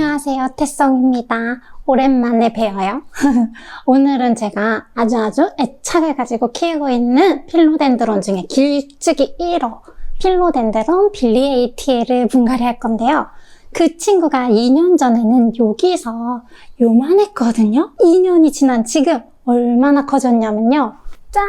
안녕하세요, 태성입니다. 오랜만에 뵈어요. 오늘은 제가 아주 애착을 가지고 키우고 있는 필로덴드론 중에 길쭉이 1호 필로덴드론 빌리에이티에를 분갈이 할 건데요. 그 친구가 2년 전에는 여기서 요만했거든요. 2년이 지난 지금 얼마나 커졌냐면요. 짠!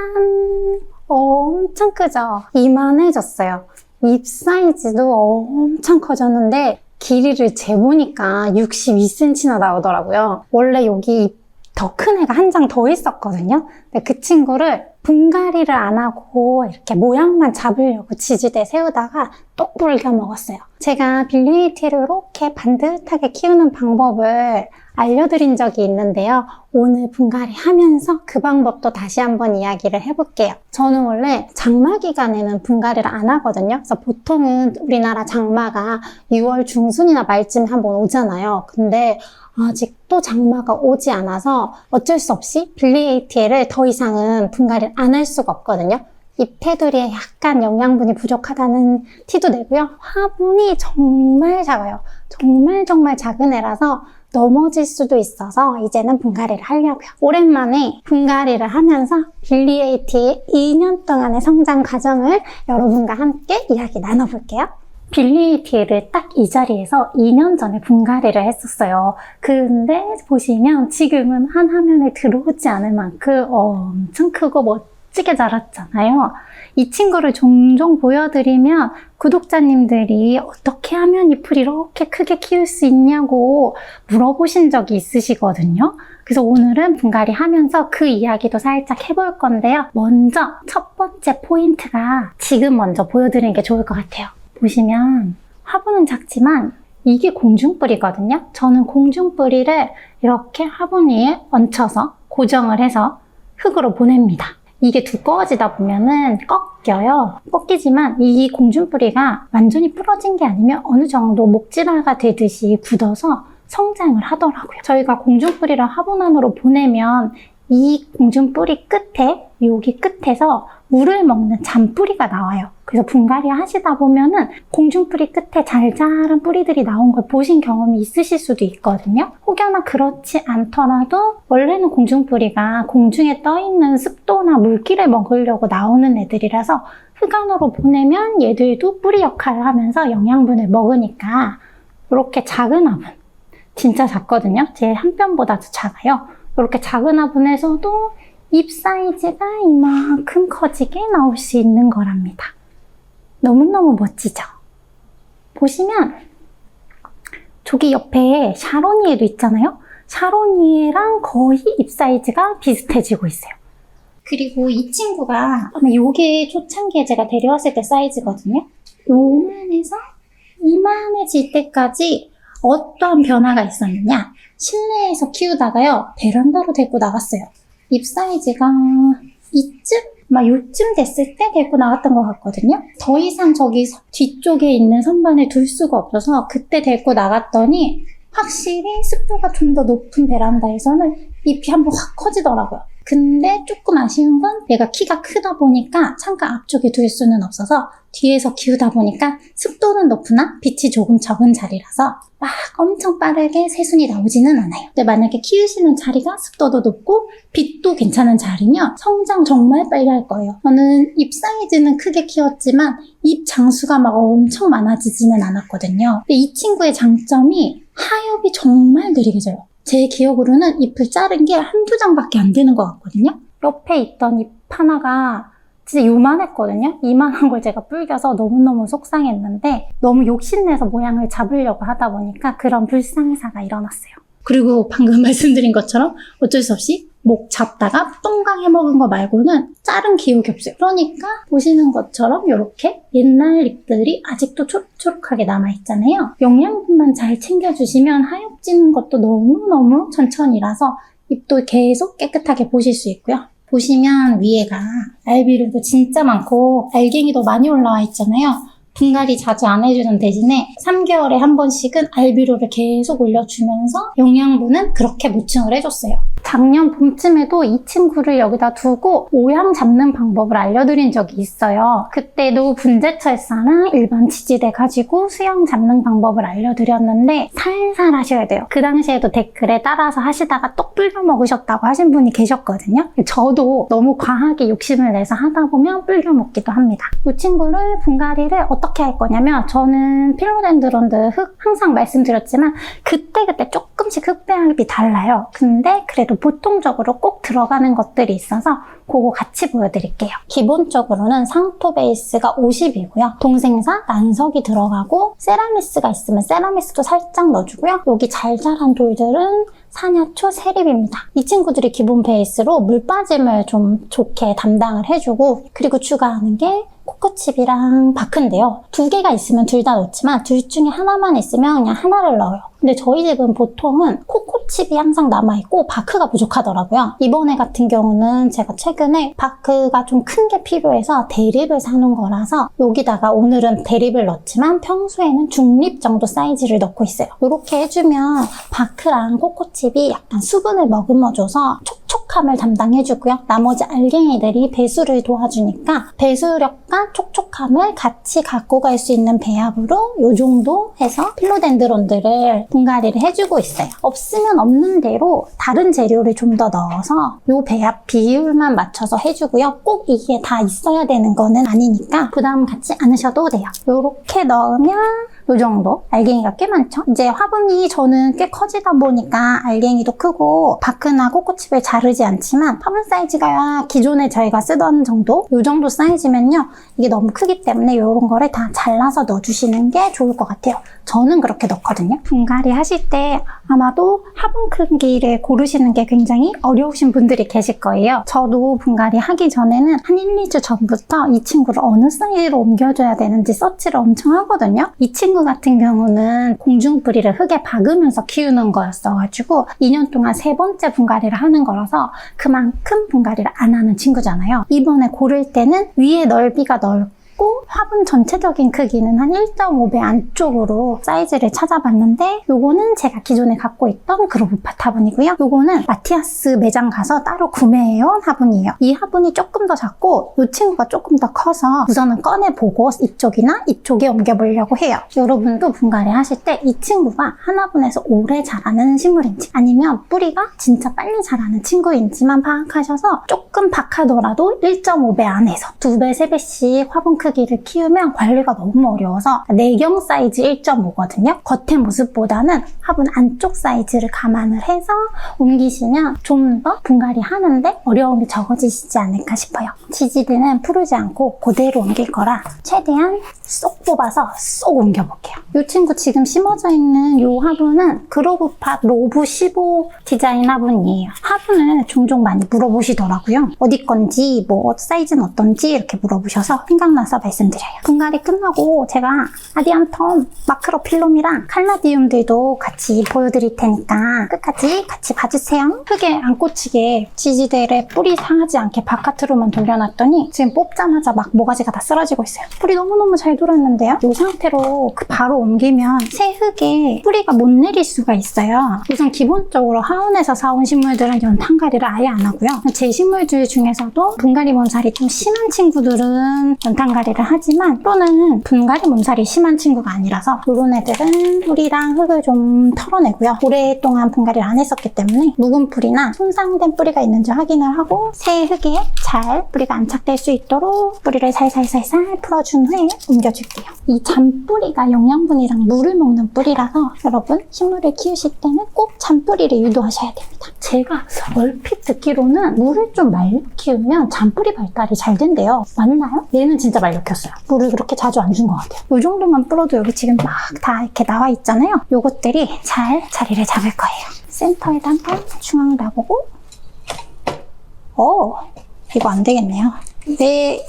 엄청 크죠? 이만해졌어요. 잎 사이즈도 엄청 커졌는데 길이를 재보니까 62cm나 나오더라고요. 원래 여기 더 큰 애가 한 장 더 있었거든요. 근데 그 친구를 분갈이를 안 하고 이렇게 모양만 잡으려고 지지대 세우다가 똑 불겨 먹었어요. 제가 빌리에이티를 이렇게 반듯하게 키우는 방법을 알려드린 적이 있는데요. 오늘 분갈이 하면서 그 방법도 다시 한번 이야기를 해볼게요. 저는 원래 장마 기간에는 분갈이를 안 하거든요. 그래서 보통은 우리나라 장마가 6월 중순이나 말쯤에 한번 오잖아요. 근데 아직도 장마가 오지 않아서 어쩔 수 없이 빌리에이티에를 더 이상은 분갈이를 안 할 수가 없거든요. 잎 테두리에 약간 영양분이 부족하다는 티도 내고요. 화분이 정말 작아요. 정말 작은 애라서 넘어질 수도 있어서 이제는 분갈이를 하려고요. 오랜만에 분갈이를 하면서 빌리에이티의 2년 동안의 성장 과정을 여러분과 함께 이야기 나눠볼게요. 빌리에이티를 딱 이 자리에서 2년 전에 분갈이를 했었어요. 근데 보시면 지금은 한 화면에 들어오지 않을 만큼 엄청 크고 멋지게 자랐잖아요. 이 친구를 종종 보여드리면 구독자님들이 어떻게 하면 잎을 이렇게 크게 키울 수 있냐고 물어보신 적이 있으시거든요. 그래서 오늘은 분갈이 하면서 그 이야기도 살짝 해볼 건데요. 먼저 첫 번째 포인트가 지금 먼저 보여드리는 게 좋을 것 같아요. 보시면 화분은 작지만 이게 공중뿌리거든요. 저는 공중뿌리를 이렇게 화분 위에 얹혀서 고정을 해서 흙으로 보냅니다. 이게 두꺼워지다 보면은 꺾여요. 꺾이지만 이 공중뿌리가 완전히 부러진 게 아니면 어느 정도 목질화가 되듯이 굳어서 성장을 하더라고요. 저희가 공중뿌리를 화분 안으로 보내면 이 공중뿌리 끝에, 여기 끝에서 물을 먹는 잔뿌리가 나와요. 그래서 분갈이 하시다 보면은 공중뿌리 끝에 잘 자란 뿌리들이 나온 걸 보신 경험이 있으실 수도 있거든요. 혹여나 그렇지 않더라도 원래는 공중뿌리가 공중에 떠있는 습도나 물기를 먹으려고 나오는 애들이라서 흙 안으로 보내면 얘들도 뿌리 역할을 하면서 영양분을 먹으니까 이렇게 작은 화분, 진짜 작거든요. 제 한 뼘보다도 작아요. 이렇게 작은 화분에서도 잎 사이즈가 이만큼 커지게 나올 수 있는 거랍니다. 너무너무 멋지죠? 보시면 저기 옆에 샤로니에도 있잖아요? 샤로니에랑 거의 잎 사이즈가 비슷해지고 있어요. 그리고 이 친구가 아마 요게 초창기에 제가 데려왔을 때 사이즈거든요. 요만해서 이만해질 때까지 어떤 변화가 있었느냐? 실내에서 키우다가요, 베란다로 데리고 나갔어요. 잎 사이즈가 요쯤 됐을 때 데리고 나갔던 것 같거든요. 더 이상 저기 뒤쪽에 있는 선반에 둘 수가 없어서 그때 데리고 나갔더니 확실히 습도가 좀 더 높은 베란다에서는 잎이 한번 확 커지더라고요. 근데 조금 아쉬운 건 얘가 키가 크다 보니까 창가 앞쪽에 둘 수는 없어서 뒤에서 키우다 보니까 습도는 높으나 빛이 조금 적은 자리라서 막 엄청 빠르게 새순이 나오지는 않아요. 근데 만약에 키우시는 자리가 습도도 높고 빛도 괜찮은 자리면 성장 정말 빨리 할 거예요. 저는 잎 사이즈는 크게 키웠지만 잎 장수가 막 엄청 많아지지는 않았거든요. 근데 이 친구의 장점이 하엽이 정말 느리게 져요. 제 기억으로는 잎을 자른 게 한두 장밖에 안 되는 것 같거든요. 옆에 있던 잎 하나가 진짜 요만했거든요. 이만한 걸 제가 불겨서 너무너무 속상했는데 너무 욕심내서 모양을 잡으려고 하다 보니까 그런 불상사가 일어났어요. 그리고 방금 말씀드린 것처럼 어쩔 수 없이 목 잡다가 똥강 해먹은 거 말고는 자른 기억이 없어요. 그러니까 보시는 것처럼 이렇게 옛날 잎들이 아직도 초록초록하게 남아있잖아요. 영양분만 잘 챙겨주시면 하엽지는 것도 너무너무 천천히라서 잎도 계속 깨끗하게 보실 수 있고요. 보시면 위에가 알비루도 진짜 많고 알갱이도 많이 올라와 있잖아요. 분갈이 자주 안 해주는 대신에 3개월에 한 번씩은 알비로를 계속 올려주면서 영양분은 그렇게 보충을 해줬어요. 작년 봄쯤에도 이 친구를 여기다 두고 오양 잡는 방법을 알려드린 적이 있어요. 그때도 분재철사랑 일반 지지대 가지고 수영 잡는 방법을 알려드렸는데 살살 하셔야 돼요. 그 당시에도 댓글에 따라서 하시다가 똑 불겨 먹으셨다고 하신 분이 계셨거든요. 저도 너무 과하게 욕심을 내서 하다 보면 불겨 먹기도 합니다. 이 친구를 분갈이를 어떻게 할 거냐면, 저는 필로덴드론드 흙 항상 말씀드렸지만 그때그때 조금씩 흙 배합이 달라요. 근데 그래도 보통적으로 꼭 들어가는 것들이 있어서 그거 같이 보여드릴게요. 기본적으로는 상토 베이스가 50이고요. 동생사, 난석이 들어가고 세라미스가 있으면 세라미스도 살짝 넣어주고요. 여기 잘 자란 돌들은 사냐초, 세립입니다. 이 친구들이 기본 베이스로 물 빠짐을 좀 좋게 담당을 해주고, 그리고 추가하는 게 코코칩이랑 바크인데요. 2개가 있으면 둘 다 넣지만 둘 중에 하나만 있으면 그냥 하나를 넣어요. 근데 저희 집은 보통은 코코칩이 항상 남아있고 바크가 부족하더라고요. 이번에 같은 경우는 제가 최근에 바크가 좀 큰 게 필요해서 대립을 사놓은 거라서 여기다가 오늘은 대립을 넣지만 평소에는 중립 정도 사이즈를 넣고 있어요. 이렇게 해주면 바크랑 코코칩이 약간 수분을 머금어줘서 촉촉함을 담당해주고요. 나머지 알갱이들이 배수를 도와주니까 배수력과 촉촉함을 같이 갖고 갈 수 있는 배합으로 이 정도 해서 필로덴드론들을 분갈이를 해주고 있어요. 없으면 없는 대로 다른 재료를 좀 더 넣어서 이 배합 비율만 맞춰서 해주고요. 꼭 이게 다 있어야 되는 거는 아니니까 부담 갖지 않으셔도 돼요. 이렇게 넣으면 이 정도. 알갱이가 꽤 많죠? 이제 화분이 저는 꽤 커지다 보니까 알갱이도 크고 바크나 코코칩을 자르지 않지만 화분 사이즈가 기존에 저희가 쓰던 정도? 이 정도 사이즈면요, 이게 너무 크기 때문에 이런 거를 다 잘라서 넣어주시는 게 좋을 것 같아요. 저는 그렇게 넣거든요. 분갈이 하실 때 아마도 화분 크기를 고르시는 게 굉장히 어려우신 분들이 계실 거예요. 저도 분갈이 하기 전에는 한 1, 2주 전부터 이 친구를 어느 사이즈로 옮겨줘야 되는지 서치를 엄청 하거든요. 이 친구 같은 경우는 공중뿌리를 흙에 박으면서 키우는 거였어가지고 2년 동안 3번째 분갈이를 하는 거라서 그만큼 분갈이를 안 하는 친구잖아요. 이번에 고를 때는 위에 넓이가 넓고 화분 전체적인 크기는 한 1.5배 안쪽으로 사이즈를 찾아봤는데, 요거는 제가 기존에 갖고 있던 그로브팟 화분이고요. 요거는 마티아스 매장 가서 따로 구매해온 화분이에요. 이 화분이 조금 더 작고 이 친구가 조금 더 커서 우선은 꺼내보고 이쪽이나 이쪽에 옮겨보려고 해요. 여러분도 분갈이 하실 때 이 친구가 한 화분에서 오래 자라는 식물인지 아니면 뿌리가 진짜 빨리 자라는 친구인지만 파악하셔서 조금 박하더라도 1.5배 안에서 2배, 3배씩 화분 크기를 키우면 관리가 너무 어려워서 내경 사이즈 1.5거든요. 겉의 모습보다는 화분 안쪽 사이즈를 감안을 해서 옮기시면 좀 더 분갈이 하는데 어려움이 적어지시지 않을까 싶어요. 지지대는 푸르지 않고 그대로 옮길 거라 최대한 쏙 뽑아서 쏙 옮겨볼게요. 이 친구 지금 심어져 있는 이 화분은 그로브팟 로브 15 디자인 화분이에요. 화분을 종종 많이 물어보시더라고요. 어디 건지, 뭐 사이즈는 어떤지 이렇게 물어보셔서 생각나서 말씀드려요. 분갈이 끝나고 제가 아디안텀, 마크로필롬이랑 칼라디움들도 같이 보여드릴 테니까 끝까지 같이 봐주세요. 흙에 안 꽂히게 지지대를 뿌리 상하지 않게 바깥으로만 돌려놨더니 지금 뽑자마자 막 모가지가 다 쓰러지고 있어요. 뿌리 너무너무 잘 돌았는데요. 이 상태로 바로 옮기면 새 흙에 뿌리가 못 내릴 수가 있어요. 우선 기본적으로 하원에서 사온 식물들은 연탄가리를 아예 안 하고요. 제 식물들 중에서도 분갈이 몸살이 좀 심한 친구들은 연탄가리를 하지만 또는 분갈이 몸살이 심한 친구가 아니라서 이런 애들은 뿌리랑 흙을 좀 털어내고요. 오랫동안 분갈이를 안 했었기 때문에 묵은 뿌리나 손상된 뿌리가 있는지 확인을 하고 새 흙에 잘 뿌리가 안착될 수 있도록 뿌리를 살살살살 풀어준 후에 옮겨줄게요. 이 잔뿌리가 영양분이랑 물을 먹는 뿌리라서 여러분 식물을 키우실 때는 꼭 잔뿌리를 유도하셔야 됩니다. 제가 얼핏 듣기로는 물을 좀 말려 키우면 잔뿌리 발달이 잘 된대요. 맞나요? 얘는 진짜 말려 켰어요. 물을 그렇게 자주 안 준 것 같아요. 이 정도만 뿌려도 여기 지금 막 다 이렇게 나와 있잖아요. 요것들이 잘 자리를 잡을 거예요. 센터에다가 중앙 놔보고 이거 안 되겠네요. 왜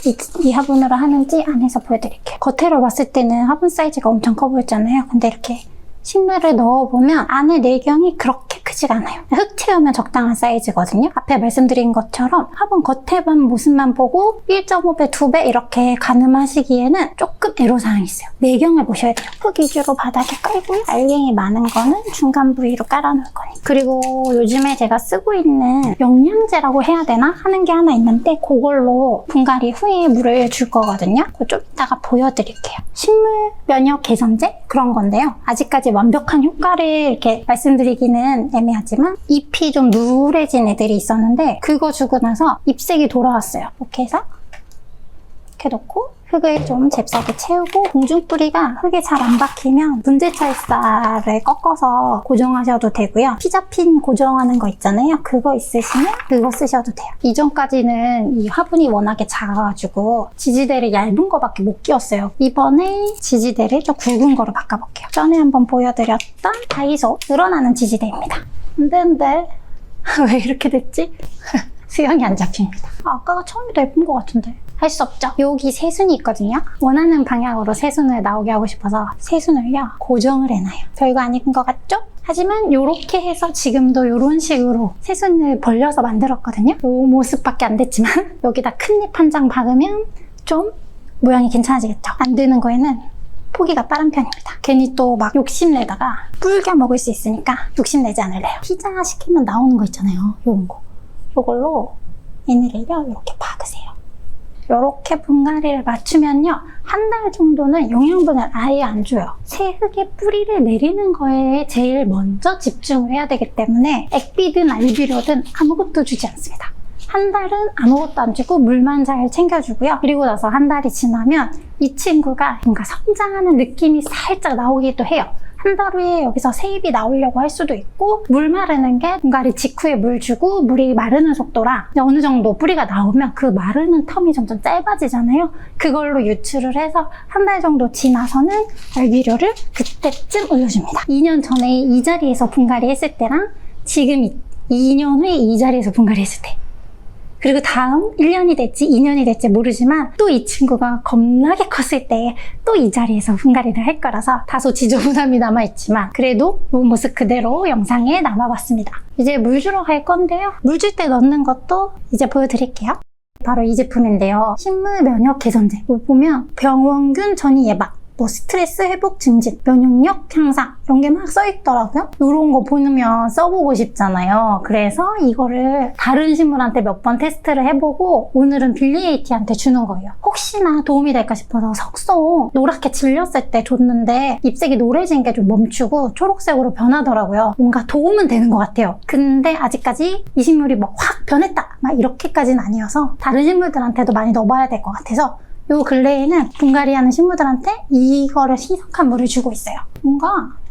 이 화분으로 하는지 안에서 보여드릴게요. 겉으로 봤을 때는 화분 사이즈가 엄청 커 보였잖아요. 근데 이렇게 식물을 넣어보면 안에 내경이 그렇게 크지가 않아요. 흙 채우면 적당한 사이즈거든요. 앞에 말씀드린 것처럼 화분 겉에만 모습만 보고 1.5배, 2배 이렇게 가늠하시기에는 조금 애로사항이 있어요. 내경을 보셔야 돼요. 흙 위주로 바닥에 깔고 알갱이 많은 거는 중간 부위로 깔아놓을 거니. 그리고 요즘에 제가 쓰고 있는 영양제라고 해야 되나? 하는 게 하나 있는데 그걸로 분갈이 후에 물을 줄 거거든요. 그거 좀 이따가 보여드릴게요. 식물 면역 개선제? 그런 건데요. 아직까지 완벽한 효과를 이렇게 말씀드리기는 애매하지만 잎이 좀 누래진 애들이 있었는데 그거 주고 나서 잎색이 돌아왔어요. 이렇게 해서 이렇게 놓고 흙을 좀 잽싸게 채우고 공중뿌리가 흙에 잘 안 박히면 문제철사를 꺾어서 고정하셔도 되고요. 피자핀 고정하는 거 있잖아요. 그거 있으시면 그거 쓰셔도 돼요. 이전까지는 이 화분이 워낙에 작아가지고 지지대를 얇은 거밖에 못 끼웠어요. 이번에 지지대를 좀 굵은 거로 바꿔볼게요. 전에 한번 보여드렸던 다이소 늘어나는 지지대입니다. 근데 왜 이렇게 됐지? 수영이 안 잡힙니다. 아까가 처음이 더 예쁜 것 같은데. 할 수 없죠. 여기 새순이 있거든요. 원하는 방향으로 새순을 나오게 하고 싶어서 새순을요 고정을 해놔요. 별거 아닌 것 같죠? 하지만 이렇게 해서 지금도 이런 식으로 새순을 벌려서 만들었거든요. 이 모습밖에 안 됐지만 여기다 큰 잎 한 장 박으면 좀 모양이 괜찮아지겠죠. 안 되는 거에는 포기가 빠른 편입니다. 괜히 또 막 욕심내다가 불겨 먹을 수 있으니까 욕심내지 않을래요. 피자 시키면 나오는 거 있잖아요. 요런 거. 요걸로 얘네를요 이렇게 박으세요. 이렇게 분갈이를 맞추면요 한 달 정도는 영양분을 아예 안 줘요. 새 흙에 뿌리를 내리는 거에 제일 먼저 집중을 해야 되기 때문에 액비든 알비료든 아무것도 주지 않습니다. 한 달은 아무것도 안 주고 물만 잘 챙겨주고요. 그리고 나서 한 달이 지나면 이 친구가 뭔가 성장하는 느낌이 살짝 나오기도 해요. 한 달 후에 여기서 새잎이 나오려고 할 수도 있고 물 마르는 게 분갈이 직후에 물 주고 물이 마르는 속도라 어느 정도 뿌리가 나오면 그 마르는 텀이 점점 짧아지잖아요. 그걸로 유출을 해서 한 달 정도 지나서는 알비료를 그때쯤 올려줍니다. 2년 전에 이 자리에서 분갈이 했을 때랑 지금 2년 후에 이 자리에서 분갈이 했을 때 그리고 다음 1년이 될지 2년이 될지 모르지만 또 이 친구가 겁나게 컸을 때 또 이 자리에서 분갈이를 할 거라서 다소 지저분함이 남아있지만 그래도 이 모습 그대로 영상에 남아봤습니다. 이제 물 주러 갈 건데요. 물 줄 때 넣는 것도 이제 보여드릴게요. 바로 이 제품인데요. 식물 면역 개선제. 보면 병원균 전이 예방, 뭐 스트레스 회복 증진, 면역력 향상 이런 게 막 써있더라고요. 이런 거 보면 써보고 싶잖아요. 그래서 이거를 다른 식물한테 몇 번 테스트를 해보고 오늘은 빌리에이티한테 주는 거예요. 혹시나 도움이 될까 싶어서 석송 노랗게 질렸을 때 줬는데 잎색이 노래진 게 좀 멈추고 초록색으로 변하더라고요. 뭔가 도움은 되는 것 같아요. 근데 아직까지 이 식물이 뭐 확 변했다 막 이렇게까지는 아니어서 다른 식물들한테도 많이 넣어봐야 될 것 같아서 요 근래에는 분갈이하는 식물들한테 이거를 희석한 물을 주고 있어요. 뭔가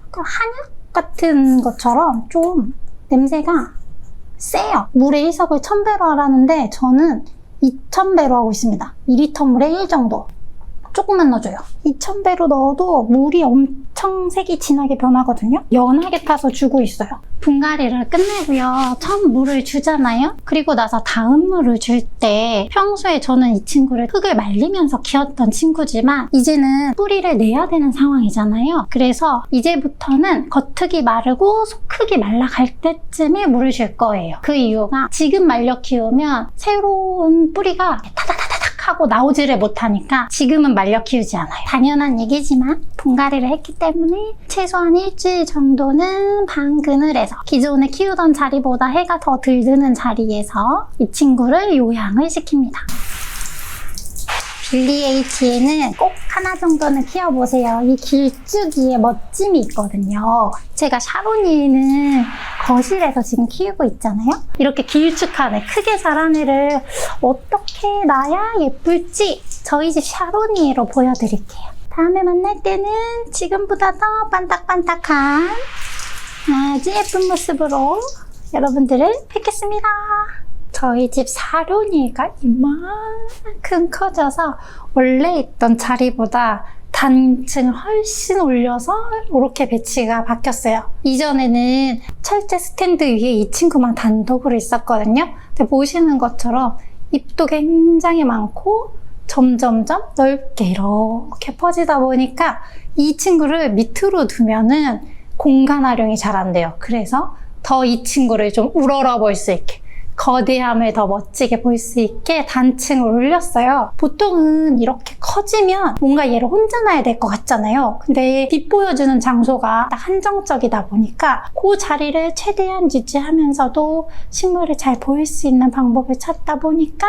약간 한약 같은 것처럼 좀 냄새가 세요. 물의 희석을 1000배로 하라는데 저는 2000배로 하고 있습니다. 2리터 물에 1 정도. 조금만 넣어줘요. 2000배로 넣어도 물이 엄청 색이 진하게 변하거든요. 연하게 타서 주고 있어요. 분갈이를 끝내고요. 처음 물을 주잖아요. 그리고 나서 다음 물을 줄 때 평소에 저는 이 친구를 흙을 말리면서 키웠던 친구지만 이제는 뿌리를 내야 되는 상황이잖아요. 그래서 이제부터는 겉흙이 마르고 속흙이 말라갈 때쯤에 물을 줄 거예요. 그 이유가 지금 말려 키우면 새로운 뿌리가 타다다다닥 하고 나오지를 못하니까 지금은 말려 키우지 않아요. 당연한 얘기지만 분갈이를 했기 때문에 최소한 일주일 정도는 방그늘에서 기존에 키우던 자리보다 해가 더 덜 드는 자리에서 이 친구를 요양을 시킵니다. 빌리에이티에는 꼭 하나 정도는 키워보세요. 이 길쭉이의 멋짐이 있거든요. 제가 샤로니에는 거실에서 지금 키우고 있잖아요. 이렇게 길쭉한 애, 크게 자란 애를 어떻게 놔야 예쁠지 저희 집 샤로니에로 보여드릴게요. 다음에 만날 때는 지금보다 더 반딱반딱한 아주 예쁜 모습으로 여러분들을 뵙겠습니다. 저희 집 사료니가 이만큼 커져서 원래 있던 자리보다 단층을 훨씬 올려서 이렇게 배치가 바뀌었어요. 이전에는 철제 스탠드 위에 이 친구만 단독으로 있었거든요. 근데 보시는 것처럼 잎도 굉장히 많고 점점점 넓게 이렇게 퍼지다 보니까 이 친구를 밑으로 두면은 공간 활용이 잘 안 돼요. 그래서 더 이 친구를 좀 우러러 볼 수 있게, 거대함을 더 멋지게 볼 수 있게 단층을 올렸어요. 보통은 이렇게 커지면 뭔가 얘를 혼자 놔야 될 것 같잖아요. 근데 빛 보여주는 장소가 딱 한정적이다 보니까 그 자리를 최대한 유지하면서도 식물을 잘 보일 수 있는 방법을 찾다 보니까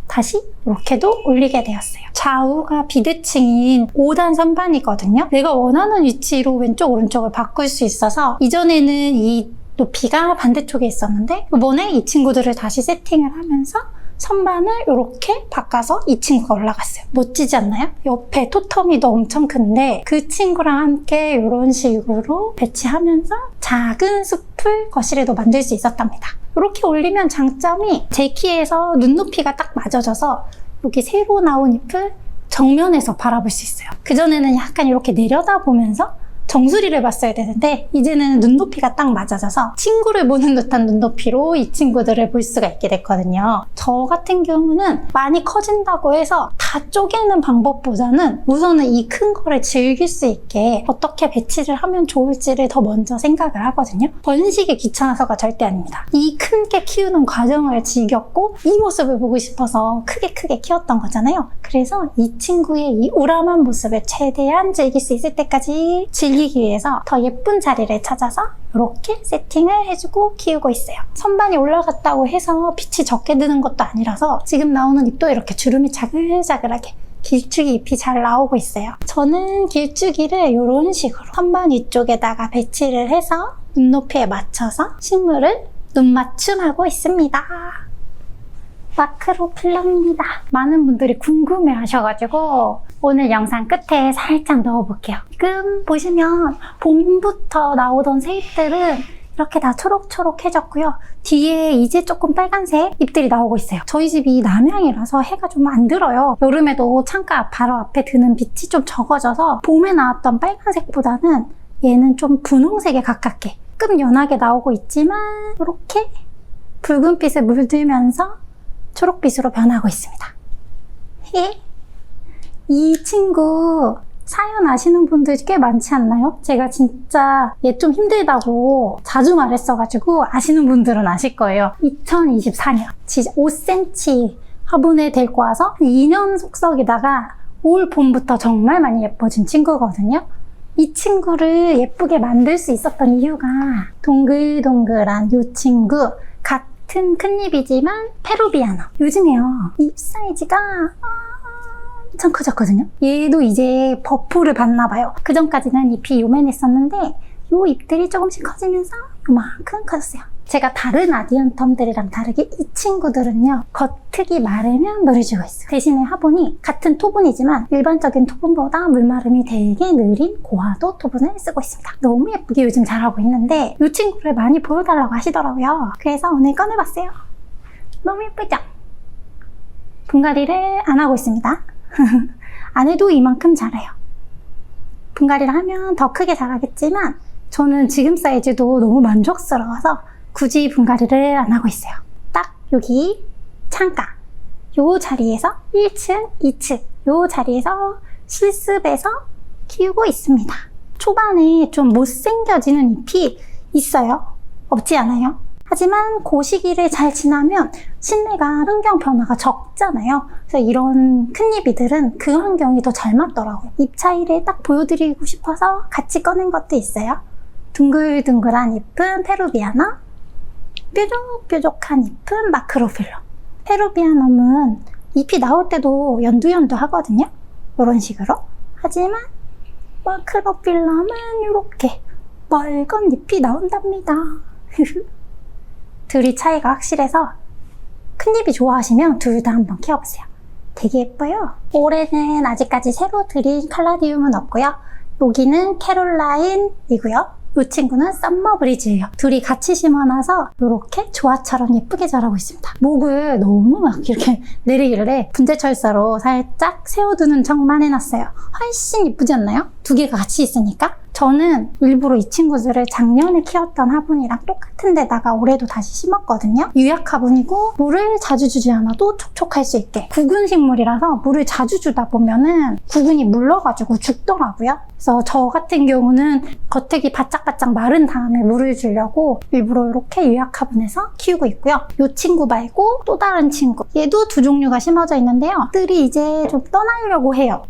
다시 이렇게도 올리게 되었어요. 좌우가 비대칭인 5단 선반이거든요. 내가 원하는 위치로 왼쪽 오른쪽을 바꿀 수 있어서 이전에는 이 높이가 반대쪽에 있었는데 이번에 이 친구들을 다시 세팅을 하면서 선반을 이렇게 바꿔서 이 친구가 올라갔어요. 멋지지 않나요? 옆에 토터미도 엄청 큰데 그 친구랑 함께 이런 식으로 배치하면서 작은 숲을 거실에도 만들 수 있었답니다. 이렇게 올리면 장점이 제 키에서 눈높이가 딱 맞아져서 여기 새로 나온 잎을 정면에서 바라볼 수 있어요. 그전에는 약간 이렇게 내려다보면서 정수리를 봤어야 되는데 이제는 눈높이가 딱 맞아져서 친구를 보는 듯한 눈높이로 이 친구들을 볼 수가 있게 됐거든요. 저 같은 경우는 많이 커진다고 해서 다 쪼개는 방법보다는 우선은 이 큰 거를 즐길 수 있게 어떻게 배치를 하면 좋을지를 더 먼저 생각을 하거든요. 번식이 귀찮아서가 절대 아닙니다. 이 큰 게 키우는 과정을 즐겼고 이 모습을 보고 싶어서 크게 키웠던 거잖아요. 그래서 이 친구의 이 우람한 모습을 최대한 즐길 수 있을 때까지 즐기기 위해서 더 예쁜 자리를 찾아서 이렇게 세팅을 해주고 키우고 있어요. 선반이 올라갔다고 해서 빛이 적게 드는 것도 아니라서 지금 나오는 잎도 이렇게 주름이 자글자글하게 길쭉이 잎이 잘 나오고 있어요. 저는 길쭉이를 이런 식으로 선반 위쪽에다가 배치를 해서 눈높이에 맞춰서 식물을 눈맞춤하고 있습니다. 마크로필럼입니다. 많은 분들이 궁금해 하셔가지고 오늘 영상 끝에 살짝 넣어볼게요. 지금 보시면 봄부터 나오던 새잎들은 이렇게 다 초록초록해졌고요. 뒤에 이제 조금 빨간색 잎들이 나오고 있어요. 저희 집이 남향이라서 해가 좀 안 들어요. 여름에도 창가 바로 앞에 드는 빛이 좀 적어져서 봄에 나왔던 빨간색보다는 얘는 좀 분홍색에 가깝게 조금 연하게 나오고 있지만 이렇게 붉은빛을 물들면서 초록빛으로 변하고 있습니다. 이 친구 사연 아시는 분들 꽤 많지 않나요? 제가 진짜 얘 좀 힘들다고 자주 말했어가지고 아시는 분들은 아실 거예요. 2024년 진짜 5cm 화분에 데리고 와서 2년 속썩이다가 올 봄부터 정말 많이 예뻐진 친구거든요. 이 친구를 예쁘게 만들 수 있었던 이유가 동글동글한 이 친구 같은 큰 잎이지만 페루비아노. 요즘에요 잎 사이즈가 엄청 커졌거든요. 얘도 이제 버프를 받나 봐요. 그 전까지는 잎이 요만했었는데 요 잎들이 조금씩 커지면서 요만큼 커졌어요. 제가 다른 아디언텀들이랑 다르게 이 친구들은요 겉흙이 마르면 물을 주고 있어요. 대신에 화분이 같은 토분이지만 일반적인 토분보다 물마름이 되게 느린 고화도 토분을 쓰고 있습니다. 너무 예쁘게 요즘 자라고 있는데 이 친구를 많이 보여달라고 하시더라고요. 그래서 오늘 꺼내봤어요. 너무 예쁘죠? 분갈이를 안 하고 있습니다. 안 해도 이만큼 자라요. 분갈이를 하면 더 크게 자라겠지만 저는 지금 사이즈도 너무 만족스러워서 굳이 분갈이를 안 하고 있어요. 딱 여기 창가 요 자리에서 1층, 2층 요 자리에서 실습해서 키우고 있습니다. 초반에 좀 못생겨지는 잎이 있어요. 없지 않아요. 하지만 그 시기를 잘 지나면 실내가 환경 변화가 적잖아요. 그래서 이런 큰 잎이들은 그 환경이 더 잘 맞더라고요. 잎 차이를 딱 보여드리고 싶어서 같이 꺼낸 것도 있어요. 둥글둥글한 잎은 페루비아노, 뾰족뾰족한 잎은 마크로필럼. 페루비아놈은 잎이 나올 때도 연두연두 하거든요. 이런 식으로. 하지만 마크로필럼은 이렇게 빨간 잎이 나온답니다. 둘이 차이가 확실해서 큰 잎이 좋아하시면 둘 다 한번 키워보세요. 되게 예뻐요. 올해는 아직까지 새로 들인 칼라디움은 없고요. 여기는 캐롤라인이고요. 이 친구는 썸머브리즈예요. 둘이 같이 심어놔서 이렇게 조화처럼 예쁘게 자라고 있습니다. 목을 너무 막 이렇게 내리길래 분재철사로 살짝 세워두는 척만 해놨어요. 훨씬 예쁘지 않나요? 두 개가 같이 있으니까. 저는 일부러 이 친구들을 작년에 키웠던 화분이랑 똑같은 데다가 올해도 다시 심었거든요. 유약 화분이고 물을 자주 주지 않아도 촉촉할 수 있게. 구근 식물이라서 물을 자주 주다 보면은 구근이 물러가지고 죽더라고요. 그래서 저 같은 경우는 겉흙이 바짝바짝 마른 다음에 물을 주려고 일부러 이렇게 유약 화분에서 키우고 있고요. 이 친구 말고 또 다른 친구. 얘도 두 종류가 심어져 있는데요. 들이 이제 좀 떠나려고 해요.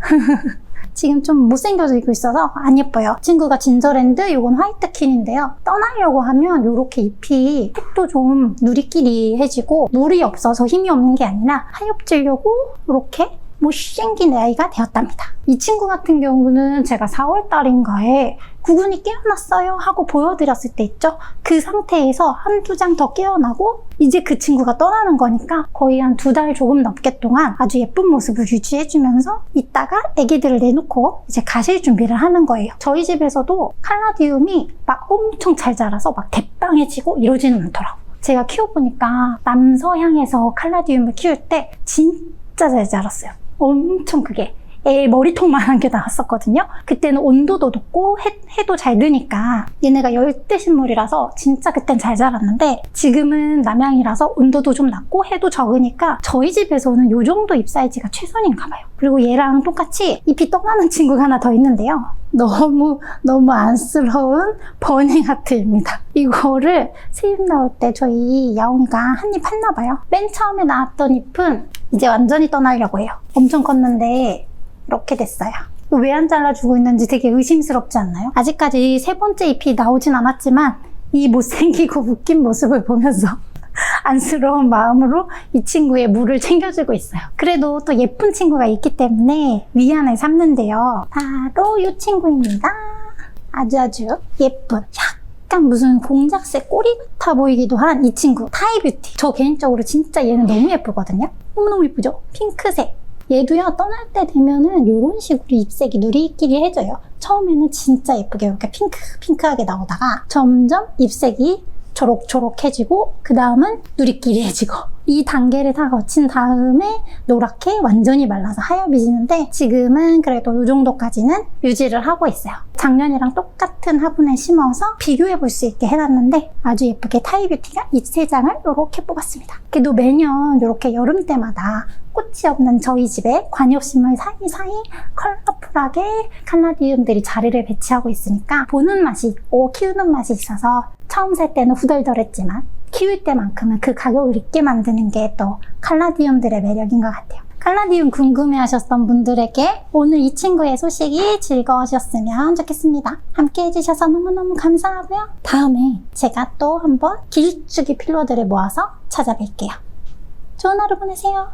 지금 좀 못생겨지고 있어서 안 예뻐요. 친구가 진저랜드, 이건 화이트킨인데요. 떠나려고 하면 이렇게 잎이 색도 좀 누리끼리해지고 물이 없어서 힘이 없는 게 아니라 하엽지려고 이렇게 못생긴 아이가 되었답니다. 이 친구 같은 경우는 제가 4월달인가에 구근이 깨어났어요 하고 보여드렸을 때 있죠? 그 상태에서 한두 장 더 깨어나고 이제 그 친구가 떠나는 거니까 거의 한 2달 조금 넘게 동안 아주 예쁜 모습을 유지해주면서 이따가 애기들을 내놓고 이제 가실 준비를 하는 거예요. 저희 집에서도 칼라디움이 막 엄청 잘 자라서 막 대빵해지고 이러지는 않더라고요. 제가 키워보니까 남서향에서 칼라디움을 키울 때 진짜 잘 자랐어요. 엄청 크게 애 머리통만한 게 나왔었거든요. 그때는 온도도 높고 해도 잘 드니까 얘네가 열대식물이라서 진짜 그땐 잘 자랐는데 지금은 남향이라서 온도도 좀 낮고 해도 적으니까 저희 집에서는 이 정도 잎 사이즈가 최선인가 봐요. 그리고 얘랑 똑같이 잎이 떠나는 친구가 하나 더 있는데요. 너무 안쓰러운 버닝하트입니다. 이거를 새잎 나올 때 저희 야옹이가 한 입 했나 봐요. 맨 처음에 나왔던 잎은 이제 완전히 떠나려고 해요. 엄청 컸는데 이렇게 됐어요. 왜 안 잘라주고 있는지 되게 의심스럽지 않나요? 아직까지 3번째 잎이 나오진 않았지만 이 못생기고 웃긴 모습을 보면서 안쓰러운 마음으로 이 친구의 물을 챙겨주고 있어요. 그래도 또 예쁜 친구가 있기 때문에 위안을 삼는데요. 바로 이 친구입니다. 아주 예쁜 약간 무슨 공작새 꼬리 같아 보이기도 한 이 친구 타이뷰티. 저 개인적으로 진짜 얘는 너무 예쁘거든요. 너무너무 예쁘죠? 핑크색. 얘도요, 떠날 때 되면은 이런 식으로 잎색이 누리끼리 해져요. 처음에는 진짜 예쁘게 이렇게 핑크하게 나오다가 점점 잎색이 초록초록해지고 그 다음은 누리끼리해지고 이 단계를 다 거친 다음에 노랗게 완전히 말라서 하얘지는데 지금은 그래도 이 정도까지는 유지를 하고 있어요. 작년이랑 똑같은 화분에 심어서 비교해 볼 수 있게 해놨는데 아주 예쁘게 타이뷰티가 잎 3장을 이렇게 뽑았습니다. 그래도 매년 이렇게 여름 때마다 꽃이 없는 저희 집에 관엽식물 사이사이 컬러풀하게 칼라디움들이 자리를 배치하고 있으니까 보는 맛이 있고 키우는 맛이 있어서 처음 살 때는 후덜덜했지만 키울 때만큼은 그 가격을 있게 만드는 게 또 칼라디움들의 매력인 것 같아요. 칼라디움 궁금해하셨던 분들에게 오늘 이 친구의 소식이 즐거우셨으면 좋겠습니다. 함께 해주셔서 너무너무 감사하고요. 다음에 제가 또 한번 길쭉이 필로들을 모아서 찾아뵐게요. 좋은 하루 보내세요.